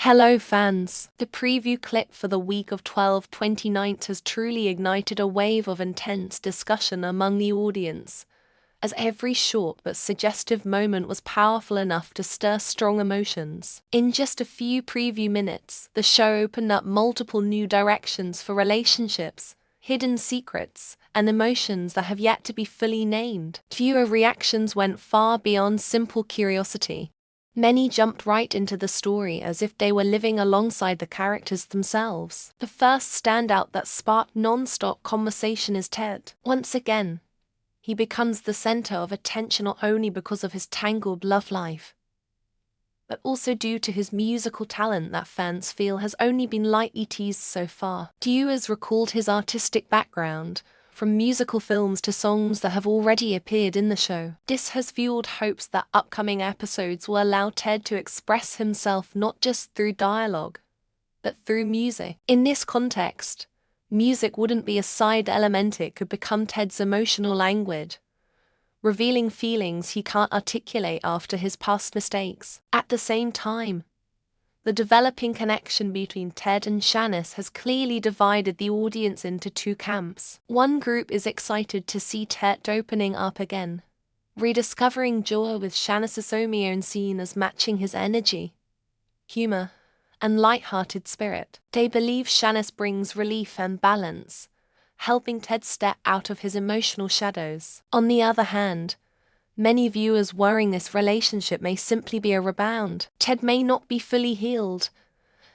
Hello fans! The preview clip for the week of 12/29 has truly ignited a wave of intense discussion among the audience, as every short but suggestive moment was powerful enough to stir strong emotions. In just a few preview minutes, the show opened up multiple new directions for relationships, hidden secrets, and emotions that have yet to be fully named. Viewer reactions went far beyond simple curiosity. Many jumped right into the story as if they were living alongside the characters themselves. The first standout that sparked non-stop conversation is Ted. Once again, he becomes the center of attention not only because of his tangled love life, but also due to his musical talent that fans feel has only been lightly teased so far. Viewers recalled his artistic background, from musical films to songs that have already appeared in the show. This has fueled hopes that upcoming episodes will allow Ted to express himself not just through dialogue, but through music. In this context, music wouldn't be a side element, it could become Ted's emotional language, revealing feelings he can't articulate after his past mistakes. At the same time, the developing connection between Ted and Shanice has clearly divided the audience into two camps. One group is excited to see Ted opening up again, rediscovering joy with Shanice's own scene as matching his energy, humor, and light-hearted spirit. They believe Shanice brings relief and balance, helping Ted step out of his emotional shadows. On the other hand, many viewers worrying this relationship may simply be a rebound. Ted may not be fully healed,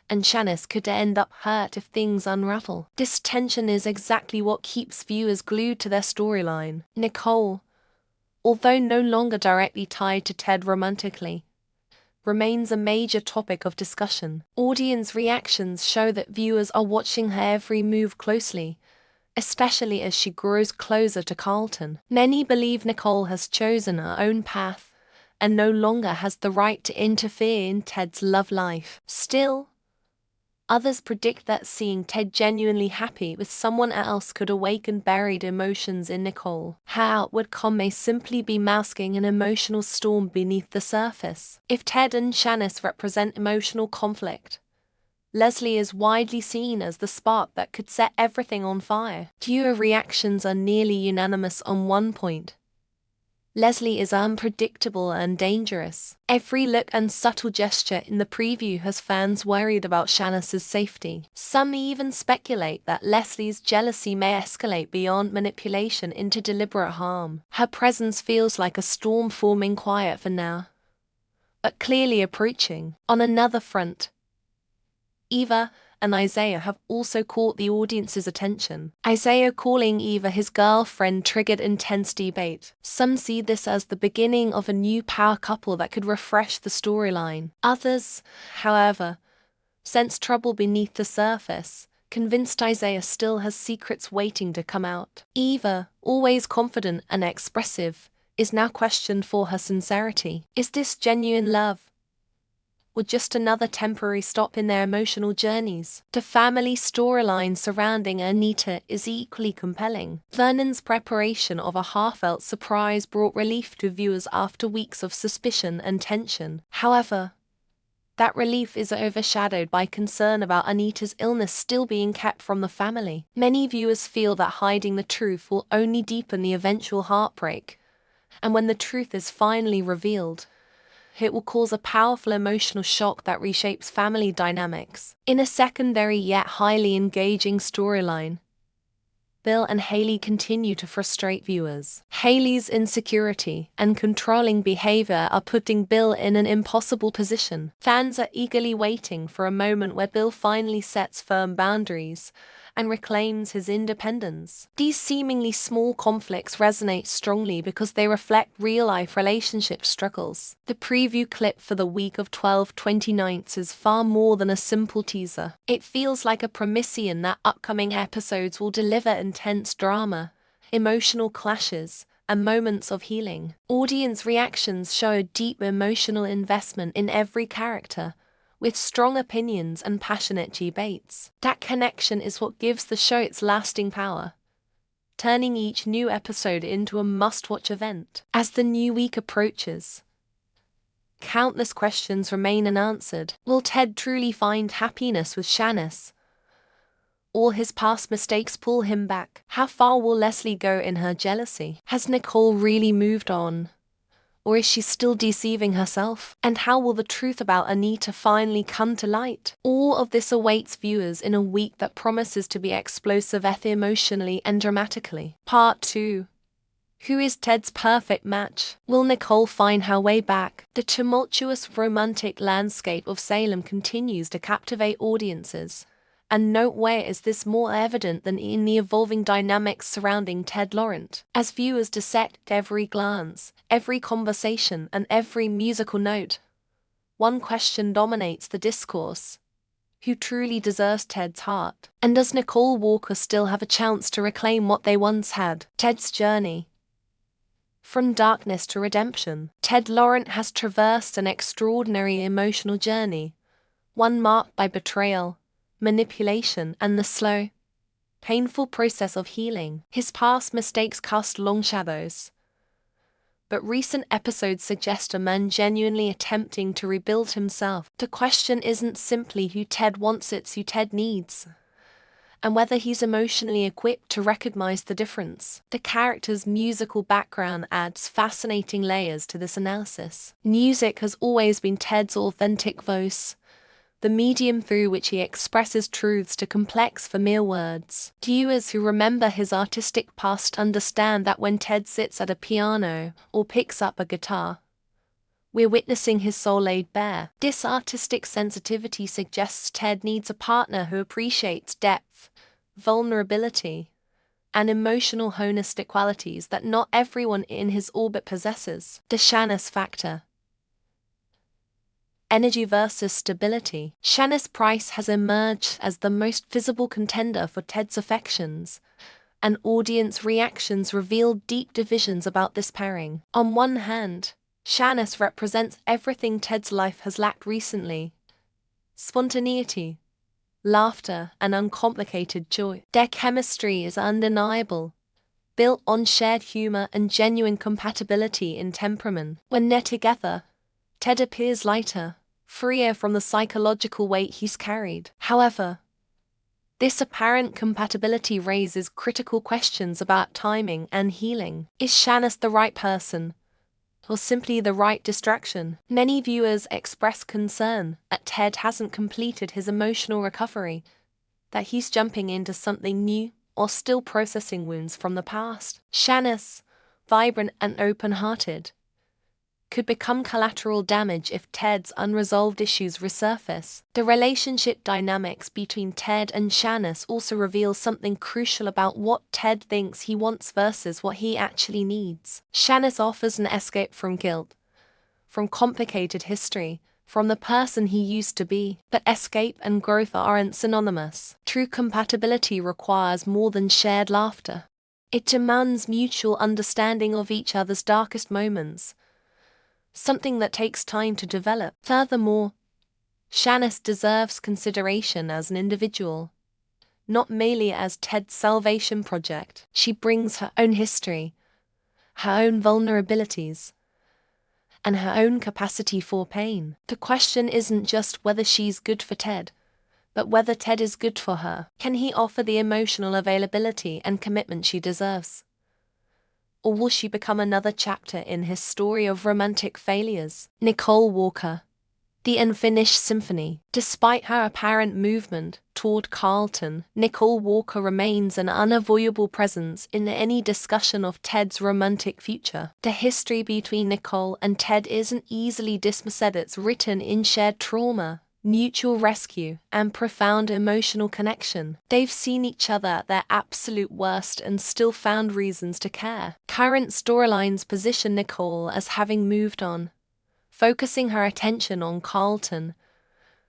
and Shanice could end up hurt if things unravel. This tension is exactly what keeps viewers glued to their storyline. Nicole, although no longer directly tied to Ted romantically, remains a major topic of discussion. Audience reactions show that viewers are watching her every move closely, especially as she grows closer to Carlton. Many believe Nicole has chosen her own path and no longer has the right to interfere in Ted's love life. Still, others predict that seeing Ted genuinely happy with someone else could awaken buried emotions in Nicole. Her outcome may simply be masking an emotional storm beneath the surface. If Ted and Shanice represent emotional conflict, Leslie is widely seen as the spark that could set everything on fire. Viewer reactions are nearly unanimous on one point. Leslie is unpredictable and dangerous. Every look and subtle gesture in the preview has fans worried about Shanice's safety. Some even speculate that Leslie's jealousy may escalate beyond manipulation into deliberate harm. Her presence feels like a storm forming quiet for now, but clearly approaching. On another front, Eva and Isaiah have also caught the audience's attention. Isaiah calling Eva his girlfriend triggered intense debate. Some see this as the beginning of a new power couple that could refresh the storyline. Others, however, sense trouble beneath the surface, convinced Isaiah still has secrets waiting to come out. Eva, always confident and expressive, is now questioned for her sincerity. Is this genuine love, or just another temporary stop in their emotional journeys? The family storyline surrounding Anita is equally compelling. Vernon's preparation of a heartfelt surprise brought relief to viewers after weeks of suspicion and tension. However, that relief is overshadowed by concern about Anita's illness still being kept from the family. Many viewers feel that hiding the truth will only deepen the eventual heartbreak, and when the truth is finally revealed, it will cause a powerful emotional shock that reshapes family dynamics. In a secondary yet highly engaging storyline, Bill and Haley continue to frustrate viewers. Haley's insecurity and controlling behavior are putting Bill in an impossible position. Fans are eagerly waiting for a moment where Bill finally sets firm boundaries and reclaims his independence. These seemingly small conflicts resonate strongly because they reflect real-life relationship struggles. The preview clip for the week of 12/29 is far more than a simple teaser. It feels like a promisian that upcoming episodes will deliver intense drama, emotional clashes, and moments of healing. Audience reactions show a deep emotional investment in every character, with strong opinions and passionate debates. That connection is what gives the show its lasting power, turning each new episode into a must-watch event. As the new week approaches, Countless questions remain unanswered. Will Ted truly find happiness with Shanice? All his past mistakes pull him back. How far will Leslie go in her jealousy? Has Nicole really moved on? Or is she still deceiving herself? And how will the truth about Anita finally come to light? All of this awaits viewers in a week that promises to be explosive emotionally and dramatically. Part 2. Who is Ted's perfect match? Will Nicole find her way back? The tumultuous romantic landscape of Salem continues to captivate audiences. And nowhere is this more evident than in the evolving dynamics surrounding Ted Laurent. As viewers dissect every glance, every conversation, and every musical note, one question dominates the discourse. Who truly deserves Ted's heart? And does Nicole Walker still have a chance to reclaim what they once had? Ted's journey. From darkness to redemption, Ted Laurent has traversed an extraordinary emotional journey, one marked by betrayal, manipulation, and the slow, painful process of healing. His past mistakes cast long shadows, but recent episodes suggest a man genuinely attempting to rebuild himself. The question isn't simply who Ted wants, it's who Ted needs, and whether he's emotionally equipped to recognize the difference. The character's musical background adds fascinating layers to this analysis. Music has always been Ted's authentic voice, the medium through which he expresses truths to complex familiar words. Viewers who remember his artistic past understand that when Ted sits at a piano or picks up a guitar, we're witnessing his soul laid bare. This artistic sensitivity suggests Ted needs a partner who appreciates depth, vulnerability, and emotional holistic qualities that not everyone in his orbit possesses. The Shanice factor. Energy versus stability. Shanice Price has emerged as the most visible contender for Ted's affections, and audience reactions reveal deep divisions about this pairing. On one hand, Shanice represents everything Ted's life has lacked recently: spontaneity, laughter, and uncomplicated joy. Their chemistry is undeniable, built on shared humor and genuine compatibility in temperament. When they're together, Ted appears lighter, freer from the psychological weight he's carried. However, this apparent compatibility raises critical questions about timing and healing. Is Shanice the right person, or simply the right distraction? Many viewers express concern that Ted hasn't completed his emotional recovery, that he's jumping into something new or still processing wounds from the past. Shanice, vibrant and open-hearted, could become collateral damage if Ted's unresolved issues resurface. The relationship dynamics between Ted and Shanice also reveal something crucial about what Ted thinks he wants versus what he actually needs. Shanice offers an escape from guilt, from complicated history, from the person he used to be. But escape and growth aren't synonymous. True compatibility requires more than shared laughter. It demands mutual understanding of each other's darkest moments, something that takes time to develop. Furthermore, Shanice deserves consideration as an individual, not merely as Ted's salvation project. She brings her own history, her own vulnerabilities, and her own capacity for pain. The question isn't just whether she's good for Ted, but whether Ted is good for her. Can he offer the emotional availability and commitment she deserves? Or will she become another chapter in his story of romantic failures? Nicole Walker. The Unfinished Symphony. Despite her apparent movement toward Carlton, Nicole Walker remains an unavoidable presence in any discussion of Ted's romantic future. The history between Nicole and Ted isn't easily dismissed. It's written in shared trauma, mutual rescue, and profound emotional connection. They've seen each other at their absolute worst and still found reasons to care. Current storylines position Nicole as having moved on, focusing her attention on Carlton,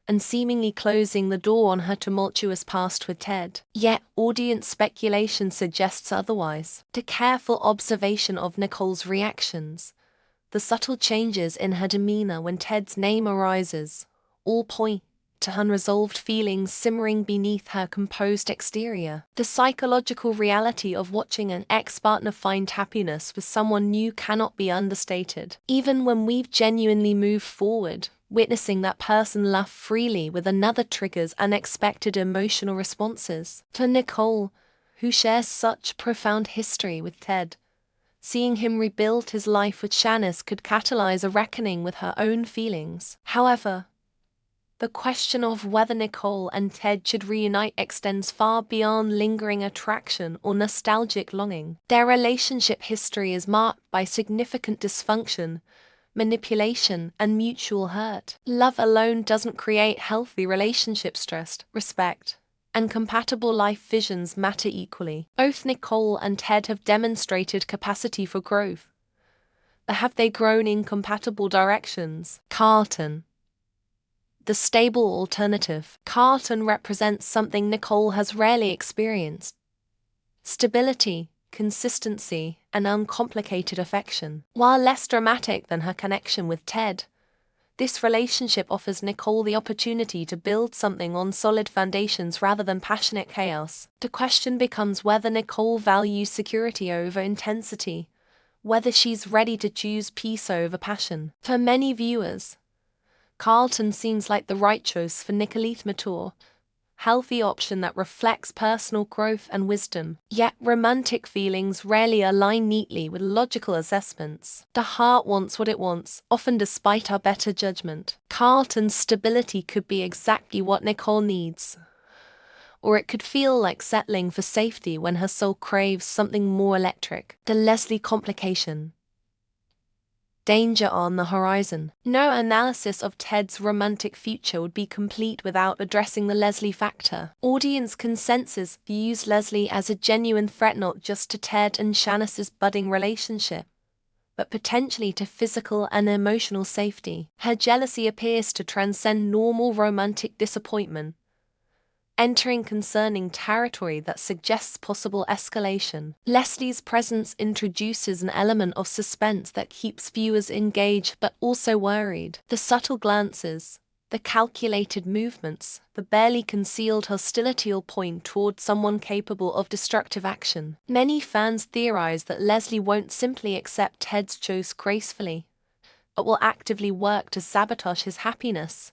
and seemingly closing the door on her tumultuous past with Ted. Yet, audience speculation suggests otherwise. The careful observation of Nicole's reactions, the subtle changes in her demeanor when Ted's name arises, all point to unresolved feelings simmering beneath her composed exterior. The psychological reality of watching an ex-partner find happiness with someone new cannot be understated. Even when we've genuinely moved forward, witnessing that person laugh freely with another triggers unexpected emotional responses. For Nicole, who shares such profound history with Ted, seeing him rebuild his life with Shanice could catalyze a reckoning with her own feelings. However, the question of whether Nicole and Ted should reunite extends far beyond lingering attraction or nostalgic longing. Their relationship history is marked by significant dysfunction, manipulation, and mutual hurt. Love alone doesn't create healthy relationship. Stress, respect, and compatible life visions matter equally. Both Nicole and Ted have demonstrated capacity for growth. But have they grown in compatible directions? Carlton, the stable alternative. Carlton represents something Nicole has rarely experienced: stability, consistency, and uncomplicated affection. While less dramatic than her connection with Ted, this relationship offers Nicole the opportunity to build something on solid foundations rather than passionate chaos. The question becomes whether Nicole values security over intensity, whether she's ready to choose peace over passion. For many viewers, Carlton seems like the right choice for Nicole's mature, healthy option that reflects personal growth and wisdom. Yet romantic feelings rarely align neatly with logical assessments. The heart wants what it wants, often despite our better judgment. Carlton's stability could be exactly what Nicole needs, or it could feel like settling for safety when her soul craves something more electric. The Leslie complication. Danger on the horizon. No analysis of Ted's romantic future would be complete without addressing the Leslie factor. Audience consensus views Leslie as a genuine threat not just to Ted and Shanice's budding relationship, but potentially to physical and emotional safety. Her jealousy appears to transcend normal romantic disappointment, entering concerning territory that suggests possible escalation. Leslie's presence introduces an element of suspense that keeps viewers engaged but also worried. The subtle glances, the calculated movements, the barely concealed hostility all point toward someone capable of destructive action. Many fans theorize that Leslie won't simply accept Ted's choice gracefully, but will actively work to sabotage his happiness,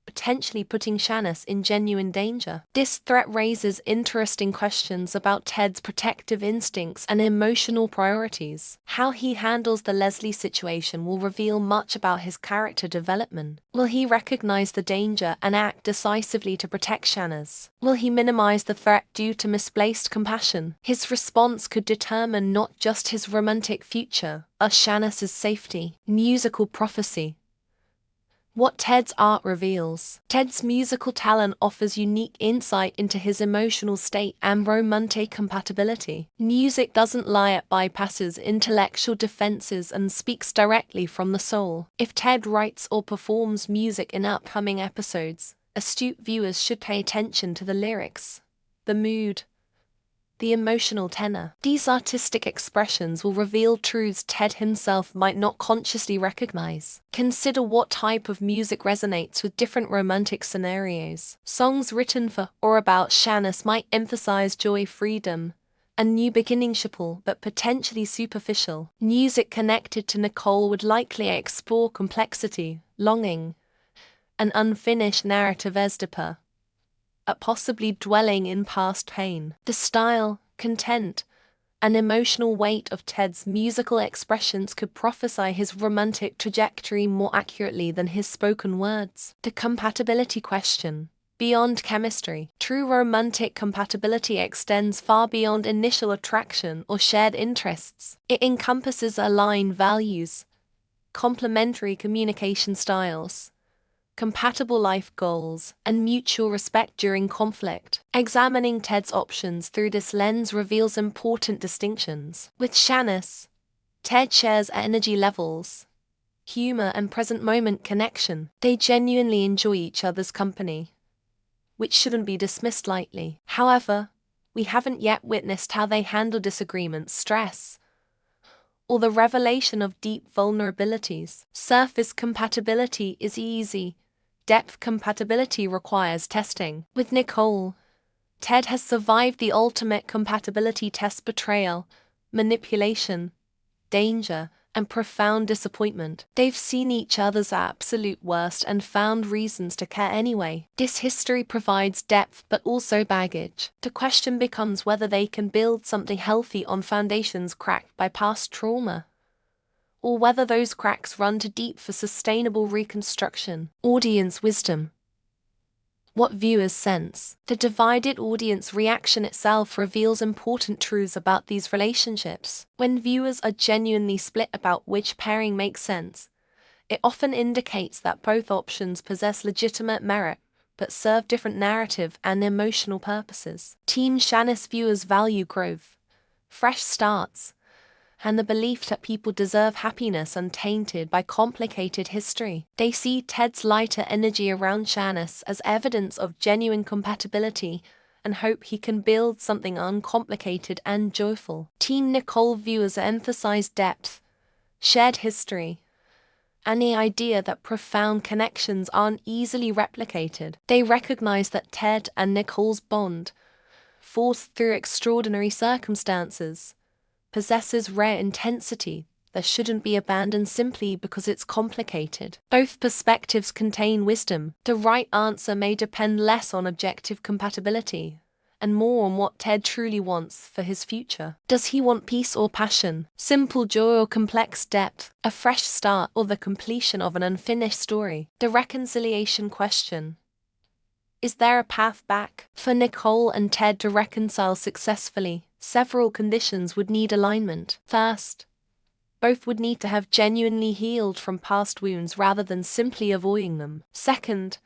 potentially putting Shanice in genuine danger. This threat raises interesting questions about Ted's protective instincts and emotional priorities. How he handles the Leslie situation will reveal much about his character development. Will he recognize the danger and act decisively to protect Shanice? Will he minimize the threat due to misplaced compassion? His response could determine not just his romantic future, but Shanice's safety. Musical prophecy. What Ted's art reveals. Ted's musical talent offers unique insight into his emotional state and romantic compatibility. Music doesn't lie, it bypasses intellectual defenses and speaks directly from the soul. If Ted writes or performs music in upcoming episodes, astute viewers should pay attention to the lyrics, the mood, the emotional tenor. These artistic expressions will reveal truths Ted himself might not consciously recognize. Consider what type of music resonates with different romantic scenarios. Songs written for or about Shanice might emphasize joy, freedom, and new beginnings, but potentially superficial. Music connected to Nicole would likely explore complexity, longing, and unfinished narrative as deeper, possibly dwelling in past pain. The style, content, and emotional weight of Ted's musical expressions could prophesy his romantic trajectory more accurately than his spoken words. The compatibility question. Beyond chemistry, true romantic compatibility extends far beyond initial attraction or shared interests. It encompasses aligned values, complementary communication styles, compatible life goals, and mutual respect during conflict. Examining Ted's options through this lens reveals important distinctions. With Shanice, Ted shares energy levels, humor, and present moment connection. They genuinely enjoy each other's company, which shouldn't be dismissed lightly. However, we haven't yet witnessed how they handle disagreements, stress, or the revelation of deep vulnerabilities. Surface compatibility is easy. depth compatibility requires testing. With Nicole, Ted has survived the ultimate compatibility test: betrayal, manipulation, danger, and profound disappointment. They've seen each other's absolute worst and found reasons to care anyway. This history provides depth but also baggage. The question becomes whether they can build something healthy on foundations cracked by past trauma, or whether those cracks run too deep for sustainable reconstruction. Audience wisdom. What viewers sense. The divided audience reaction itself reveals important truths about these relationships. When viewers are genuinely split about which pairing makes sense, it often indicates that both options possess legitimate merit, but serve different narrative and emotional purposes. Team Shanice viewers value growth, fresh starts, and the belief that people deserve happiness untainted by complicated history. They see Ted's lighter energy around Shanice as evidence of genuine compatibility and hope he can build something uncomplicated and joyful. Team Nicole viewers emphasize depth, shared history, and the idea that profound connections aren't easily replicated. They recognize that Ted and Nicole's bond, forged through extraordinary circumstances, possesses rare intensity that shouldn't be abandoned simply because it's complicated. Both perspectives contain wisdom. The right answer may depend less on objective compatibility and more on what Ted truly wants for his future. Does he want peace or passion, simple joy or complex depth, a fresh start or the completion of an unfinished story? The reconciliation question. Is there a path back? For Nicole and Ted to reconcile successfully, several conditions would need alignment. First, both would need to have genuinely healed from past wounds rather than simply avoiding them. Second,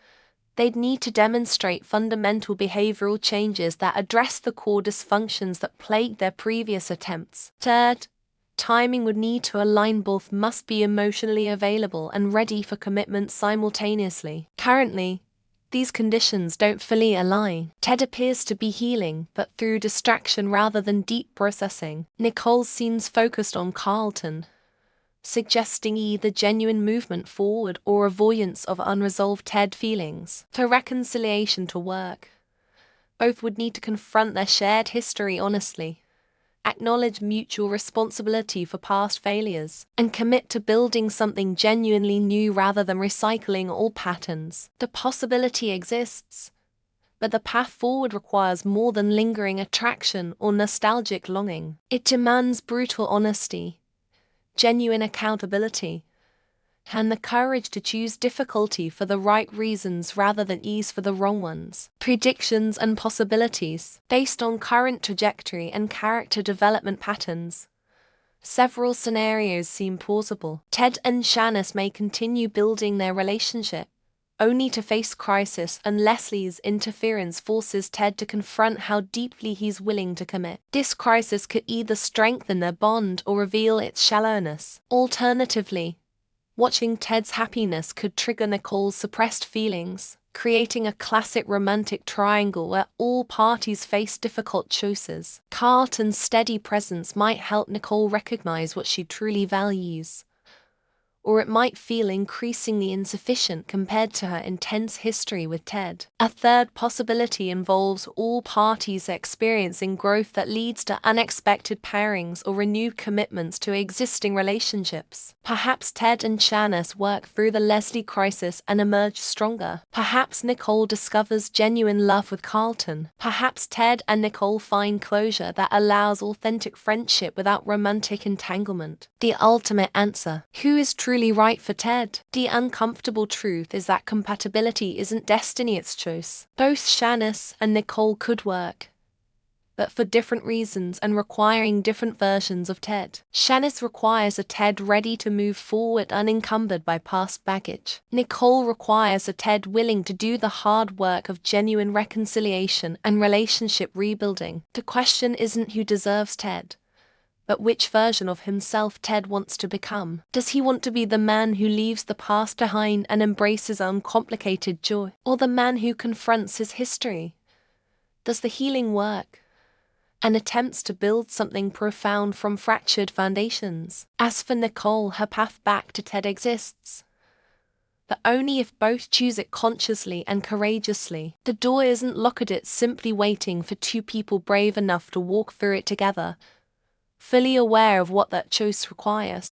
they'd need to demonstrate fundamental behavioral changes that address the core dysfunctions that plagued their previous attempts. Third, timing would need to align. Both must be emotionally available and ready for commitment simultaneously. Currently, these conditions don't fully align. Ted appears to be healing, but through distraction rather than deep processing. Nicole seems focused on Carlton, suggesting either genuine movement forward or avoidance of unresolved Ted feelings. For reconciliation to work, both would need to confront their shared history honestly, acknowledge mutual responsibility for past failures, and commit to building something genuinely new rather than recycling old patterns. The possibility exists, but the path forward requires more than lingering attraction or nostalgic longing. It demands brutal honesty, genuine accountability, and the courage to choose difficulty for the right reasons rather than ease for the wrong ones. Predictions and possibilities. Based on current trajectory and character development patterns, several scenarios seem plausible. Ted and Shanice may continue building their relationship, only to face crisis, and Leslie's interference forces Ted to confront how deeply he's willing to commit. This crisis could either strengthen their bond or reveal its shallowness. Alternatively, watching Ted's happiness could trigger Nicole's suppressed feelings, creating a classic romantic triangle where all parties face difficult choices. Carlton's steady presence might help Nicole recognize what she truly values, or it might feel increasingly insufficient compared to her intense history with Ted. A third possibility involves all parties experiencing growth that leads to unexpected pairings or renewed commitments to existing relationships. Perhaps Ted and Shanice work through the Leslie crisis and emerge stronger. Perhaps Nicole discovers genuine love with Carlton. Perhaps Ted and Nicole find closure that allows authentic friendship without romantic entanglement. The ultimate answer. Who is truly right for Ted? The uncomfortable truth is that compatibility isn't destiny, it's choice. Both Shanice and Nicole could work, but for different reasons and requiring different versions of Ted. Shanice requires a Ted ready to move forward unencumbered by past baggage. Nicole requires a Ted willing to do the hard work of genuine reconciliation and relationship rebuilding. The question isn't who deserves Ted, but which version of himself Ted wants to become. Does he want to be the man who leaves the past behind and embraces uncomplicated joy, or the man who confronts his history, does the healing work, and attempts to build something profound from fractured foundations? As for Nicole, her path back to Ted exists, but only if both choose it consciously and courageously. The door isn't locked, it's simply waiting for two people brave enough to walk through it together, fully aware of what that choice requires.